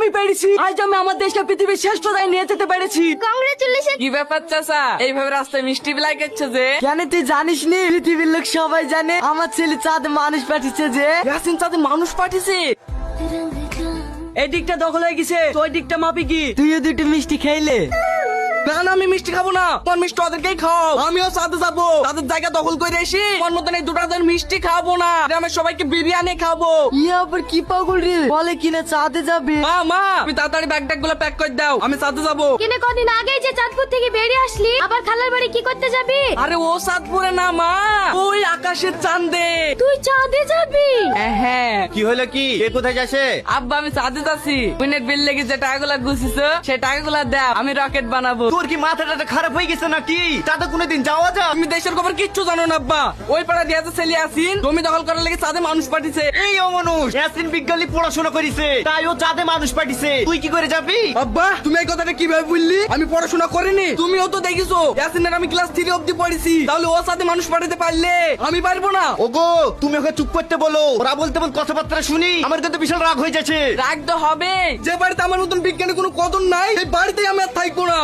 আমি পেরেছি। আজ আমি আমার দেশকে পৃথিবীর শ্রেষ্ঠতায় নিয়ে যেতে পেরেছি। কংগ্রেচুলেশন। কি ব্যাপার চাচা, এইভাবে রাস্তায় মিষ্টি বিলাই করছে যে? কেন তুই জানিস নি? পৃথিবীর লোক সবাই জানে আমার ছেলে চাঁদে মানুষ পাঠিয়েছে যে। ইয়াসিন চাঁদে মানুষ পাঠিয়েছে। এই দিকটা দখল হয়ে গেছে, তো ওই দিকটা মাপি কি? তুইও দুটো মিষ্টি খাইলে। না না, আমি মিষ্টি খাবো না, তোমার মিষ্টি ওদেরকেই খাও। আমিও চাঁদে যাবো, তাদের জায়গা দখল করে এসি তোমার মতন এই দুটা দিন মিষ্টি খাবো না, আমি সবাইকে বিরিয়ানি খাবো। ইয়ে আবার কি পাগল রে, বলে কিনা চাঁদে যাবে। মা মা, তুমি তাড়াতাড়ি ব্যাগ ট্যাগ গুলো প্যাক করে দাও, আমি চাঁদে যাবো। কিনে কদিন আগেই যে চাঁদপুর থেকে বেরিয়ে আসলি, আবার খালার বাড়ি কি করতে যাবি? আরে ও চাঁদপুরে না মা, ওই আকাশের চাঁদে। তুই চাঁদে যাবি? হ্যাঁ। কি হলো কি, কে কোথায় যাচ্ছে? আব্বা আমি চাঁদে যাচ্ছি, উইনের বিল লেগে যে টাকাগুলা গুছিছো সেই টাকাগুলা দাও, আমি রকেট বানাবো। তোর কি মাথাটা খারাপ হয়ে গেছে নাকি? তাতে কোনোদিন যাওয়া যা? তুমি দেশের খবর কিচ্ছু জানো না আব্বা। ওই পাড়া দিয়ে ছেলে আসিন জমি দখল করার লেগে চাঁদে মানুষ পাঠিয়েছে। এই অমানুষ ইয়াসিন বিজ্ঞানী পড়াশোনা করিছে, তাই ও চাঁদে মানুষ পাঠিয়েছে। তুই কি করে যাবি? আব্বা তুমি এই কথাটা কিভাবে বললি? আমি পড়াশোনা করিনি, তুমিও তো দেখিছো ইয়াসিনের আমি ক্লাস 3 অবধি পড়েছি, তাহলে ও সাথে মানুষ পাঠাতে পারলে আমি পারবো না? ওগো তুমি ওকে চুপ করতে বলো, ওরা বলতে বল কথাবার্তা শুনি আমার কিন্তু বিশাল রাগ হয়ে যাচ্ছে। রাগ তো হবে, যে বাড়িতে আমার মতন বিজ্ঞানের কোনো কদর নাই সেই বাড়িতেই আমি আর থাকবো না।